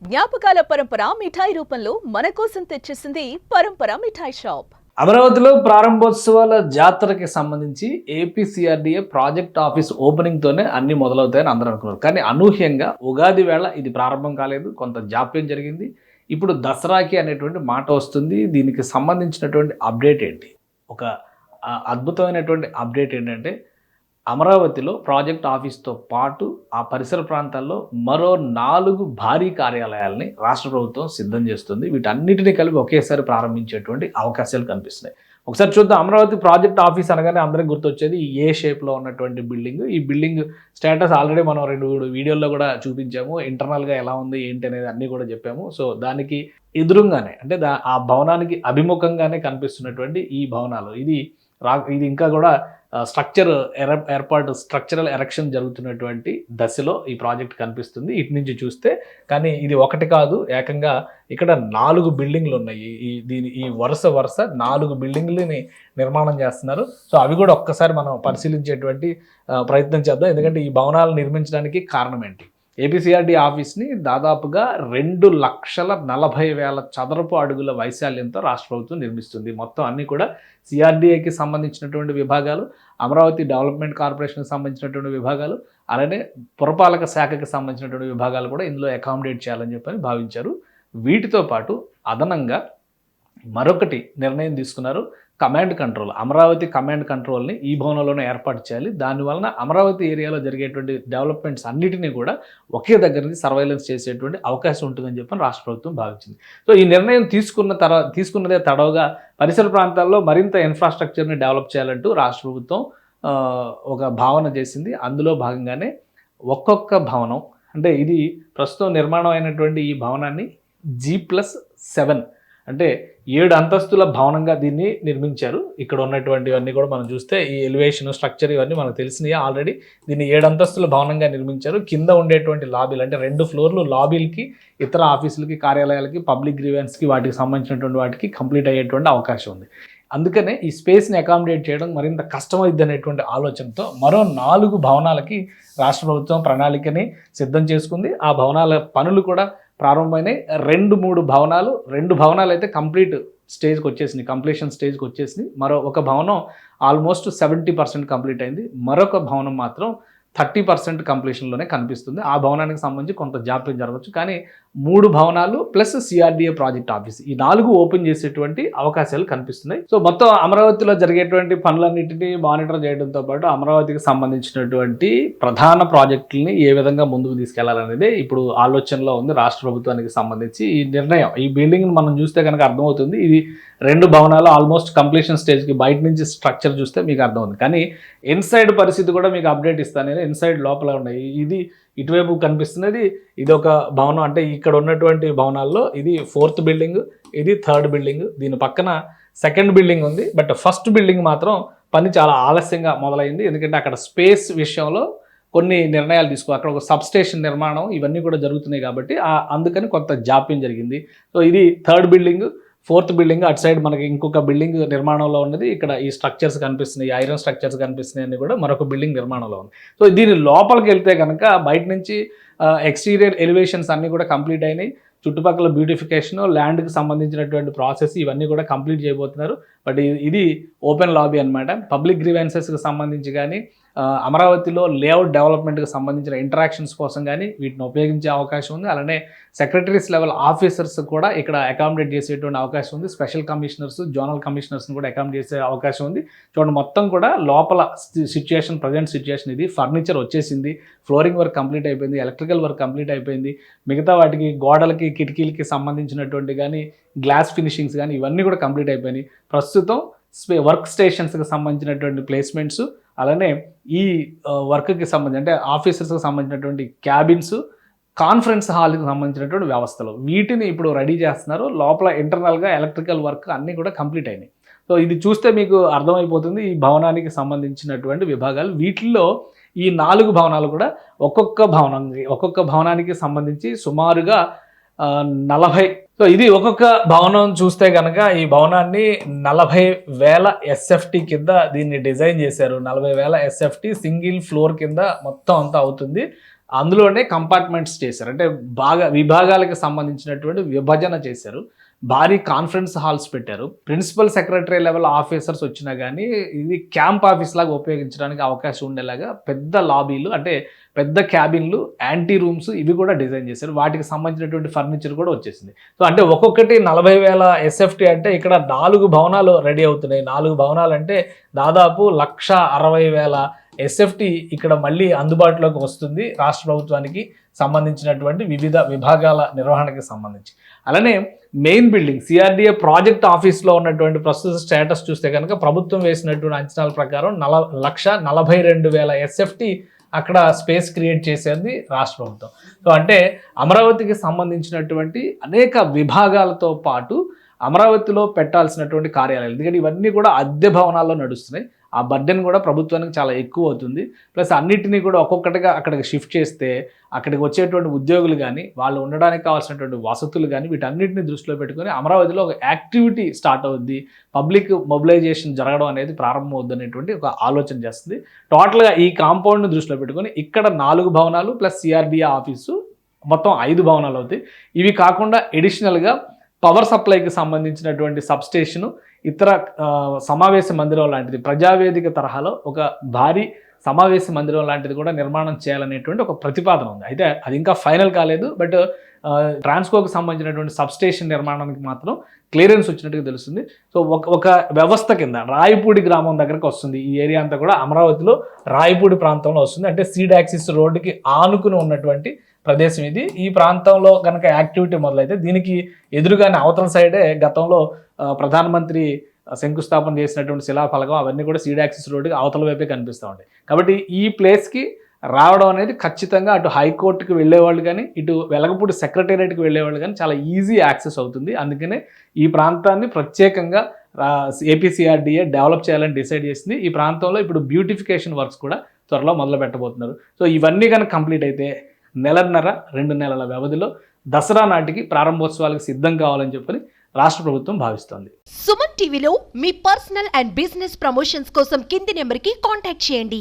జ్ఞాపకాల పరంపర మిఠాయి రూపంలో మన కోసం తెచ్చేసింది పరంపర మిఠాయి షాప్. అమరావతిలో ప్రారంభోత్సవాల జాతరకి సంబంధించి ఏపీసీఆర్డీఏ ప్రాజెక్ట్ ఆఫీస్ ఓపెనింగ్ తోనే అన్ని మొదలవుతాయని అందరూ అనుకున్నారు. కానీ అనూహ్యంగా ఉగాది వేళ ఇది ప్రారంభం కాలేదు, కొంత జాప్యం జరిగింది. ఇప్పుడు దసరాకి అనేటువంటి మాట వస్తుంది. దీనికి సంబంధించినటువంటి అప్డేట్ ఏంటి? ఒక అద్భుతమైనటువంటి అప్డేట్ ఏంటంటే అమరావతిలో ప్రాజెక్ట్ ఆఫీస్తో పాటు ఆ పరిసర ప్రాంతాల్లో మరో 4 భారీ కార్యాలయాలని రాష్ట్ర ప్రభుత్వం సిద్ధం చేస్తుంది. వీటన్నిటిని కలిపి ఒకేసారి ప్రారంభించేటువంటి అవకాశాలు కనిపిస్తున్నాయి. ఒకసారి చూద్దాం. అమరావతి ప్రాజెక్ట్ ఆఫీస్ అనగానే అందరికి గుర్తొచ్చేది ఏ షేప్లో ఉన్నటువంటి బిల్డింగ్. ఈ బిల్డింగ్ స్టేటస్ ఆల్రెడీ మనం 2 వీడియోల్లో కూడా చూపించాము. ఇంటర్నల్గా ఎలా ఉంది ఏంటి అనేది అన్నీ కూడా చెప్పాము. సో దానికి ఎదురుగానే అంటే ఆ భవనానికి అభిముఖంగానే కనిపిస్తున్నటువంటి ఈ భవనాలు ఇది ఇంకా కూడా స్ట్రక్చరల్ ఎరెక్షన్ జరుగుతున్నటువంటి దశలో ఈ ప్రాజెక్ట్ కనిపిస్తుంది ఇటు నుంచి చూస్తే. కానీ ఇది ఒకటి కాదు, ఏకంగా ఇక్కడ 4 బిల్డింగ్లు ఉన్నాయి. ఈ వరుస 4 బిల్డింగ్లని నిర్మాణం చేస్తున్నారు. సో అవి కూడా ఒక్కసారి మనం పరిశీలించేటువంటి ప్రయత్నం చేద్దాం. ఎందుకంటే ఈ భవనాలు నిర్మించడానికి కారణం ఏంటి? ఏపీసీఆర్డీ ఆఫీస్ని దాదాపుగా 2,40,000 చదరపు అడుగుల వైశాల్యంతో రాష్ట్ర ప్రభుత్వం నిర్మిస్తుంది. మొత్తం అన్నీ కూడా సిఆర్డీఏకి సంబంధించినటువంటి విభాగాలు, అమరావతి డెవలప్మెంట్ కార్పొరేషన్కి సంబంధించినటువంటి విభాగాలు, అలానే పురపాలక శాఖకి సంబంధించినటువంటి విభాగాలు కూడా ఇందులో అకామిడేట్ చేయాలని చెప్పని భావించారు. వీటితో పాటు అదనంగా మరొకటి నిర్ణయం తీసుకున్నారు. కమాండ్ కంట్రోల్, అమరావతి కమాండ్ కంట్రోల్ని ఈ భవనంలోనే ఏర్పాటు చేయాలి. దానివలన అమరావతి ఏరియాలో జరిగేటువంటి డెవలప్మెంట్స్ అన్నిటినీ కూడా ఒకే దగ్గర నుంచి సర్వైలెన్స్ చేసేటువంటి అవకాశం ఉంటుందని చెప్పని రాష్ట్ర ప్రభుత్వం భావించింది. సో ఈ నిర్ణయం తీసుకున్నదే తడవుగా పరిసర ప్రాంతాల్లో మరింత ఇన్ఫ్రాస్ట్రక్చర్ని డెవలప్ చేయాలంటూ రాష్ట్ర ప్రభుత్వం ఒక భావన చేసింది. అందులో భాగంగానే ఒక్కొక్క భవనం అంటే ఇది ప్రస్తుతం నిర్మాణం అయినటువంటి ఈ భవనాన్ని G+7 అంటే 7 అంతస్తుల భవనంగా దీన్ని నిర్మించారు. ఇక్కడ ఉన్నటువంటివన్నీ కూడా మనం చూస్తే ఈ ఎలివేషన్ స్ట్రక్చర్ ఇవన్నీ మనకు తెలిసినాయి ఆల్రెడీ. దీన్ని 7 అంతస్తుల భవనంగా నిర్మించారు. కింద ఉండేటువంటి లాబీలు అంటే 2 ఫ్లోర్లు లాబీలకి, ఇతర ఆఫీసులకి, కార్యాలయాలకి, పబ్లిక్ గ్రీవెన్స్కి వాటికి సంబంధించినటువంటి వాటికి కంప్లీట్ అయ్యేటువంటి అవకాశం ఉంది. అందుకనే ఈ స్పేస్ని అకామిడేట్ చేయడం మరింత కష్టమైద్ది అనేటువంటి ఆలోచనతో మరో 4 భవనాలకి రాష్ట్ర ప్రభుత్వం ప్రణాళికని సిద్ధం చేసుకుంది. ఆ భవనాల పనులు కూడా ప్రారంభమైనాయి. 2-3 భవనాలు, 2 భవనాలు అయితే కంప్లీషన్ స్టేజ్కి వచ్చేసినాయి. మరో ఒక భవనం ఆల్మోస్ట్ 70% కంప్లీట్ అయింది. మరొక భవనం మాత్రం 30% కంప్లీషన్లోనే కనిపిస్తుంది. ఆ భవనానికి సంబంధించి కొంత జాప్యం జరగవచ్చు. కానీ 3 భవనాలు ప్లస్ సిఆర్డీఏ ప్రాజెక్ట్ ఆఫీస్ ఈ 4 ఓపెన్ చేసేటువంటి అవకాశాలు కనిపిస్తున్నాయి. సో మొత్తం అమరావతిలో జరిగేటువంటి పనులన్నింటినీ మానిటర్ చేయడంతో పాటు అమరావతికి సంబంధించినటువంటి ప్రధాన ప్రాజెక్టులని ఏ విధంగా ముందుకు తీసుకెళ్లాలనేది ఇప్పుడు ఆలోచనలో ఉంది రాష్ట్ర ప్రభుత్వానికి సంబంధించి. ఈ నిర్ణయం, ఈ బిల్డింగ్ని మనం చూస్తే కనుక అర్థమవుతుంది. ఇది 2 భవనాలు ఆల్మోస్ట్ కంప్లీషన్ స్టేజ్కి, బయట నుంచి స్ట్రక్చర్ చూస్తే మీకు అర్థమవుతుంది. కానీ ఇన్సైడ్ పరిస్థితి కూడా మీకు అప్డేట్ ఇస్తాను. ఇన్సైడ్ లోపల ఉన్నాయి. ఇది ఇటువైపు కనిపిస్తున్నది ఇది ఒక భవనం. అంటే ఇక్కడ ఉన్నటువంటి భవనాల్లో ఇది 4th బిల్డింగ్, ఇది 3rd బిల్డింగ్, దీని పక్కన 2nd బిల్డింగ్ ఉంది. బట్ ఫస్ట్ బిల్డింగ్ మాత్రం పని చాలా ఆలస్యంగా మొదలైంది. ఎందుకంటే అక్కడ స్పేస్ విషయంలో కొన్ని నిర్ణయాలు అక్కడ ఒక సబ్స్టేషన్ నిర్మాణం ఇవన్నీ కూడా జరుగుతున్నాయి కాబట్టి అందుకని కొంత జాప్యం జరిగింది. సో ఇది 3rd బిల్డింగ్, 4th బిల్డింగ్. అటు సైడ్ మనకి ఇంకొక బిల్డింగ్ నిర్మాణంలో ఉన్నది. ఇక్కడ ఈ స్ట్రక్చర్స్ కనిపిస్తున్నాయి, ఐరన్ స్ట్రక్చర్స్ కనిపిస్తున్నాయి అన్ని కూడా మరొక బిల్డింగ్ నిర్మాణంలో ఉంది. సో దీని లోపలికి వెళ్తే కనుక బయట నుంచి ఎక్స్టీరియర్ ఎలివేషన్స్ అన్నీ కూడా కంప్లీట్ అయినాయి. చుట్టుపక్కల బ్యూటిఫికేషన్, ల్యాండ్కి సంబంధించినటువంటి ప్రాసెస్ ఇవన్నీ కూడా కంప్లీట్ చేయబోతున్నారు. బట్ ఇది ఓపెన్ లాబీ అనమాట. పబ్లిక్ గ్రీవెన్సెస్కి సంబంధించి కానీ అమరావతిలో లేఅవుట్ డెవలప్మెంట్కి సంబంధించిన ఇంటరాక్షన్స్ కోసం కానీ వీటిని ఉపయోగించే అవకాశం ఉంది. అలానే సెక్రటరీస్ లెవెల్ ఆఫీసర్స్ కూడా ఇక్కడ అకామిడేట్ చేసేటువంటి అవకాశం ఉంది. స్పెషల్ కమిషనర్స్, జోనల్ కమిషనర్స్ని కూడా అకామిడేట్ చేసే అవకాశం ఉంది. చూడండి, మొత్తం కూడా లోపల ప్రజెంట్ సిచ్యుయేషన్ ఇది. ఫర్నిచర్ వచ్చేసింది, ఫ్లోరింగ్ వర్క్ కంప్లీట్ అయిపోయింది, ఎలక్ట్రికల్ వర్క్ కంప్లీట్ అయిపోయింది. మిగతా వాటికి గోడలకి, కిటికీలకి సంబంధించినటువంటి కానీ గ్లాస్ ఫినిషింగ్స్ కానీ ఇవన్నీ కూడా కంప్లీట్ అయిపోయినాయి. ప్రస్తుతం వర్క్ స్టేషన్స్కి సంబంధించినటువంటి ప్లేస్మెంట్స్, అలానే ఈ వర్క్కి సంబంధించి అంటే ఆఫీసర్స్కి సంబంధించినటువంటి క్యాబిన్స్, కాన్ఫరెన్స్ హాల్కి సంబంధించినటువంటి వ్యవస్థలు వీటిని ఇప్పుడు రెడీ చేస్తున్నారు. లోపల ఇంటర్నల్గా ఎలక్ట్రికల్ వర్క్ అన్నీ కూడా కంప్లీట్ అయినాయి. సో ఇది చూస్తే మీకు అర్థమైపోతుంది ఈ భవనానికి సంబంధించినటువంటి విభాగాలు. వీటిల్లో ఈ 4 భవనాలు కూడా ఒక్కొక్క భవనానికి సంబంధించి సుమారుగా 40. సో ఇది ఒక్కొక్క భవనం చూస్తే కనుక ఈ భవనాన్ని 40,000 SFT కింద దీన్ని డిజైన్ చేశారు. 40,000 SFT సింగిల్ ఫ్లోర్ కింద మొత్తం అంతా అవుతుంది. అందులోనే కంపార్ట్మెంట్స్ చేశారు. అంటే విభాగాలకు సంబంధించినటువంటి విభజన చేశారు. భారీ కాన్ఫరెన్స్ హాల్స్ పెట్టారు. ప్రిన్సిపల్ సెక్రటరీ లెవెల్ ఆఫీసర్స్ వచ్చినా కానీ ఇది క్యాంప్ ఆఫీస్ లాగా ఉపయోగించడానికి అవకాశం ఉండేలాగా పెద్ద లాబీలు, అంటే పెద్ద క్యాబిన్లు, యాంటీ రూమ్స్ ఇవి కూడా డిజైన్ చేశారు. వాటికి సంబంధించినటువంటి ఫర్నిచర్ కూడా వచ్చేసింది. సో అంటే ఒక్కొక్కటి 40,000 SFT అంటే ఇక్కడ 4 భవనాలు రెడీ అవుతున్నాయి. 4 భవనాలు అంటే దాదాపు 1,60,000 SFT ఇక్కడ మళ్ళీ అందుబాటులోకి వస్తుంది రాష్ట్ర ప్రభుత్వానికి సంబంధించినటువంటి వివిధ విభాగాల నిర్వహణకి సంబంధించి. అలానే మెయిన్ బిల్డింగ్ CRDA ప్రాజెక్ట్ ఆఫీస్లో ఉన్నటువంటి ప్రస్తుత స్టేటస్ చూస్తే కనుక ప్రభుత్వం వేసినటువంటి అంచనాల ప్రకారం 1,42,000 SFT అక్కడ స్పేస్ క్రియేట్ చేసేది రాష్ట్ర ప్రభుత్వం. సో అంటే అమరావతికి సంబంధించినటువంటి అనేక విభాగాలతో పాటు అమరావతిలో పెట్టాల్సినటువంటి కార్యాలయాలు, ఎందుకంటే ఇవన్నీ కూడా అద్దె భవనాల్లో నడుస్తున్నాయి. ఆ బర్డెన్ కూడా ప్రభుత్వానికి చాలా ఎక్కువ అవుతుంది. ప్లస్ అన్నిటినీ కూడా ఒక్కొక్కటిగా అక్కడికి షిఫ్ట్ చేస్తే అక్కడికి వచ్చేటువంటి ఉద్యోగులు కానీ, వాళ్ళు ఉండడానికి కావాల్సినటువంటి వసతులు కానీ, వీటన్నిటిని దృష్టిలో పెట్టుకొని అమరావతిలో ఒక యాక్టివిటీ స్టార్ట్ అవుద్ది, పబ్లిక్ మొబిలైజేషన్ జరగడం అనేది ప్రారంభమవుద్ది అనేటువంటి ఒక ఆలోచన చేస్తుంది. టోటల్గా ఈ కాంపౌండ్ని దృష్టిలో పెట్టుకొని ఇక్కడ 4 భవనాలు ప్లస్ CRDA ఆఫీసు మొత్తం 5 భవనాలు అవుతాయి. ఇవి కాకుండా ఎడిషనల్గా పవర్ సప్లైకి సంబంధించినటువంటి సబ్స్టేషను, ఇతర సమావేశ మందిరం లాంటిది, ప్రజావేదిక తరహాలో ఒక భారీ సమావేశ మందిరం లాంటిది కూడా నిర్మాణం చేయాలనేటువంటి ఒక ప్రతిపాదన ఉంది. అయితే అది ఇంకా ఫైనల్ కాలేదు. బట్ ట్రాన్స్కోకి సంబంధించినటువంటి సబ్స్టేషన్ నిర్మాణానికి మాత్రం క్లియరెన్స్ వచ్చినట్టుగా తెలుస్తుంది. సో ఒక వ్యవస్థ కింద రాయపూడి గ్రామం దగ్గరకు వస్తుంది. ఈ ఏరియా అంతా కూడా అమరావతిలో రాయపూడి ప్రాంతంలో వస్తుంది. అంటే సీడ్ యాక్సిస్ రోడ్డుకి ఆనుకుని ఉన్నటువంటి ప్రదేశం ఇది. ఈ ప్రాంతంలో కనుక యాక్టివిటీ మొదలైతే దీనికి ఎదురుగానే అవతల సైడే గతంలో ప్రధానమంత్రి శంకుస్థాపన చేసినటువంటి శిలాఫలకం అవన్నీ కూడా సీడ్ యాక్సిస్ రోడ్డుకి అవతల వైపే కనిపిస్తూ ఉంటాయి. కాబట్టి ఈ ప్లేస్కి రావడం అనేది ఖచ్చితంగా అటు హైకోర్టుకి వెళ్ళేవాళ్ళు కానీ, ఇటు వెలగపూడి సెక్రటేరియట్కి వెళ్ళేవాళ్ళు కానీ చాలా ఈజీ యాక్సెస్ అవుతుంది. అందుకనే ఈ ప్రాంతాన్ని ప్రత్యేకంగా APCRDA డెవలప్ చేయాలని డిసైడ్ చేసింది. ఈ ప్రాంతంలో ఇప్పుడు బ్యూటిఫికేషన్ వర్క్స్ కూడా త్వరలో మొదలు పెట్టబోతున్నారు. సో ఇవన్నీ కనుక కంప్లీట్ అయితే 1.5-2 నెలల వ్యవధిలో దసరా నాటికి ప్రారంభోత్సవాలకు సిద్ధం కావాలని చెప్పని రాష్ట్ర ప్రభుత్వం భావిస్తోంది. సుమన్ టీవీలో మీ పర్సనల్ అండ్ బిజినెస్ ప్రమోషన్స్ కోసం కింది నెంబర్కి కాంటాక్ట్ చేయండి.